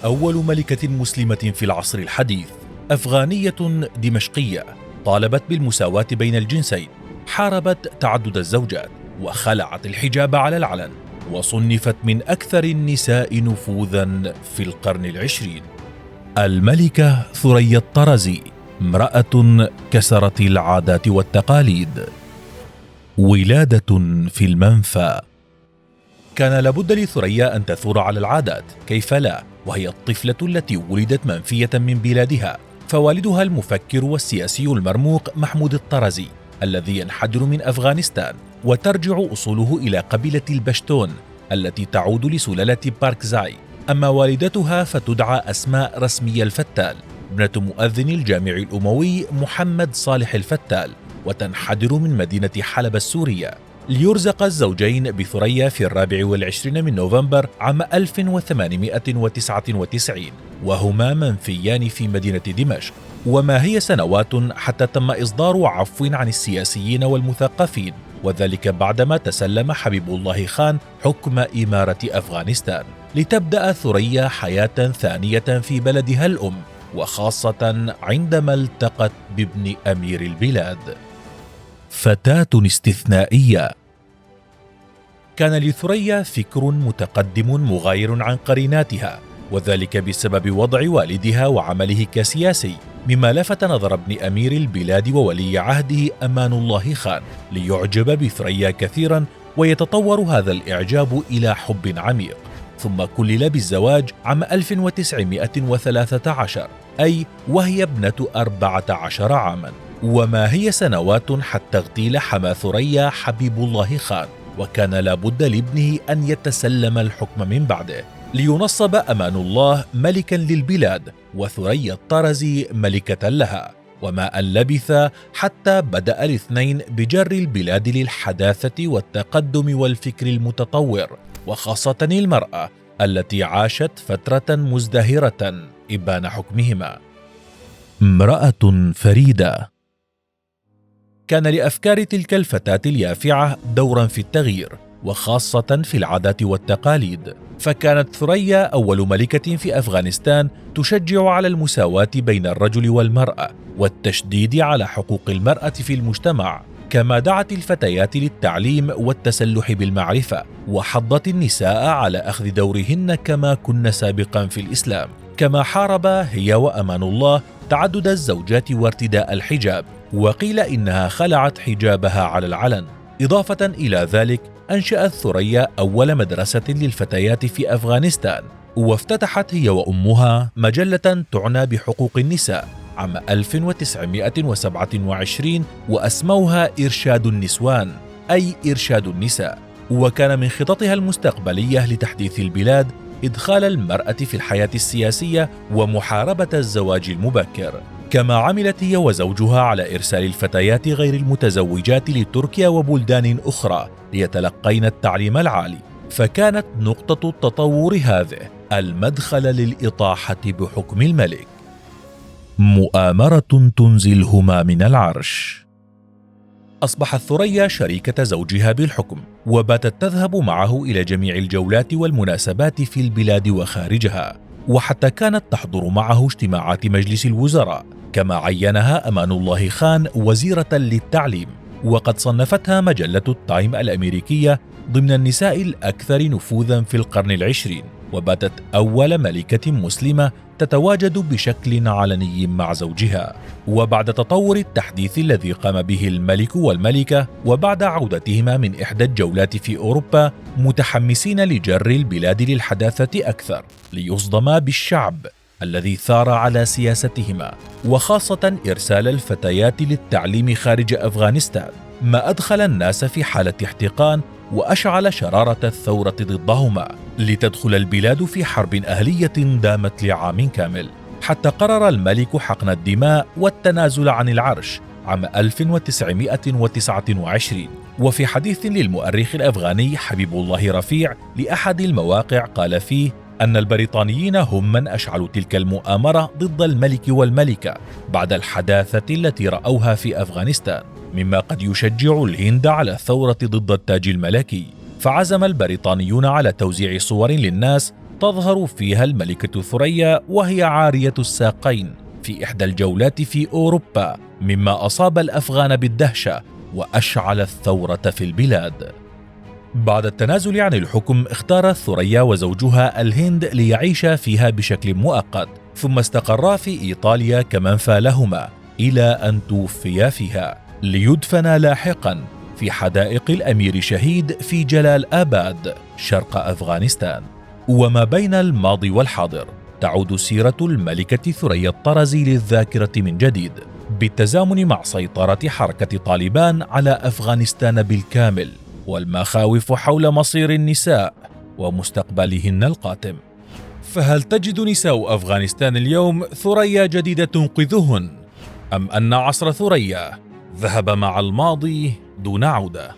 أول ملكة مسلمة في العصر الحديث، أفغانية دمشقية، طالبت بالمساواة بين الجنسين، حاربت تعدد الزوجات، وخلعت الحجاب على العلن، وصنفت من أكثر النساء نفوذا في القرن العشرين. الملكة ثريا الطرزي، امرأة كسرت العادات والتقاليد. ولادة في المنفى. كان لابد لثريا أن تثور على العادات، كيف لا، وهي الطفلة التي ولدت منفية من بلادها، فوالدها المفكر والسياسي المرموق محمود الطرزي الذي ينحدر من أفغانستان، وترجع أصوله إلى قبيلة البشتون التي تعود لسلالة باركزاي. أما والدتها فتدعى أسماء رسمية الفتال، ابنة مؤذن الجامع الأموي محمد صالح الفتال، وتنحدر من مدينة حلب السورية. ليرزق الزوجين بثريا في 24 من نوفمبر عام 1899، وهما منفيان في مدينة دمشق. وما هي سنوات حتى تم إصدار عفو عن السياسيين والمثقفين، وذلك بعدما تسلم حبيب الله خان حكم إمارة أفغانستان، لتبدأ ثريا حياة ثانية في بلدها الأم، وخاصة عندما التقت بابن أمير البلاد. فتاة استثنائية. كان لثريا فكر متقدم مغاير عن قريناتها، وذلك بسبب وضع والدها وعمله كسياسي، مما لفت نظر ابن أمير البلاد وولي عهده أمان الله خان ليعجب بثريا كثيرا، ويتطور هذا الإعجاب إلى حب عميق، ثم كلل بالزواج عام 1913، أي وهي ابنة 14 عاما. وما هي سنوات حتى اغتيل حما ثريا حبيب الله خان، وكان لابد لابنه أن يتسلم الحكم من بعده، لينصب أمان الله ملكا للبلاد وثريا الطرزي ملكة لها. وما أن لبث حتى بدأ الاثنين بجر البلاد للحداثة والتقدم والفكر المتطور، وخاصة المرأة التي عاشت فترة مزدهرة إبان حكمهما. امرأة فريدة. كان لأفكار تلك الفتاة اليافعة دورا في التغيير، وخاصة في العادات والتقاليد، فكانت ثريا أول ملكة في أفغانستان تشجع على المساواة بين الرجل والمرأة والتشديد على حقوق المرأة في المجتمع، كما دعت الفتيات للتعليم والتسلح بالمعرفة، وحضت النساء على أخذ دورهن كما كن سابقا في الإسلام. كما حارب هي وأمان الله تعدد الزوجات وارتداء الحجاب، وقيل إنها خلعت حجابها على العلن. إضافة إلى ذلك أنشأت ثريا أول مدرسة للفتيات في أفغانستان، وافتتحت هي وأمها مجلة تعنى بحقوق النساء عام 1927، وأسموها إرشاد النسوان، أي إرشاد النساء. وكان من خططها المستقبلية لتحديث البلاد إدخال المرأة في الحياة السياسية ومحاربة الزواج المبكر. كما عملت هي وزوجها على إرسال الفتيات غير المتزوجات لتركيا وبلدان أخرى ليتلقين التعليم العالي، فكانت نقطة التطور هذه المدخل للإطاحة بحكم الملك. مؤامرة تنزلهما من العرش. أصبحت ثريا شريكة زوجها بالحكم، وباتت تذهب معه إلى جميع الجولات والمناسبات في البلاد وخارجها، وحتى كانت تحضر معه اجتماعات مجلس الوزراء. كما عينها أمان الله خان وزيرة للتعليم، وقد صنفتها مجلة التايم الأمريكية ضمن النساء الأكثر نفوذا في القرن العشرين، وباتت أول ملكة مسلمة تتواجد بشكل علني مع زوجها. وبعد تطور التحديث الذي قام به الملك والملكة، وبعد عودتهما من إحدى الجولات في أوروبا متحمسين لجر البلاد للحداثة أكثر، ليصدما بالشعب الذي ثار على سياستهما، وخاصة إرسال الفتيات للتعليم خارج أفغانستان، ما أدخل الناس في حالة احتقان وأشعل شرارة الثورة ضدهما، لتدخل البلاد في حرب أهلية دامت لعام كامل، حتى قرر الملك حقن الدماء والتنازل عن العرش عام 1929. وفي حديث للمؤرخ الأفغاني حبيب الله رفيع لأحد المواقع قال فيه أن البريطانيين هم من أشعلوا تلك المؤامرة ضد الملك والملكة بعد الحداثة التي رأوها في أفغانستان، مما قد يشجع الهند على الثورة ضد التاج الملكي. فعزم البريطانيون على توزيع صور للناس تظهر فيها الملكة ثريا وهي عارية الساقين في إحدى الجولات في أوروبا، مما أصاب الأفغان بالدهشة وأشعل الثورة في البلاد. بعد التنازل عن الحكم اختارت ثريا وزوجها الهند ليعيشا فيها بشكل مؤقت، ثم استقرا في إيطاليا كمنفى لهما إلى أن توفيا فيها، ليدفنا لاحقا في حدائق الأمير شهيد في جلال آباد شرق أفغانستان. وما بين الماضي والحاضر تعود سيرة الملكة ثريا الطرزي للذاكرة من جديد، بالتزامن مع سيطرة حركة طالبان على أفغانستان بالكامل والمخاوف حول مصير النساء ومستقبلهن القاتم. فهل تجد نساء أفغانستان اليوم ثريا جديدة تنقذهن؟ أم أن عصر ثريا ذهب مع الماضي دون عودة؟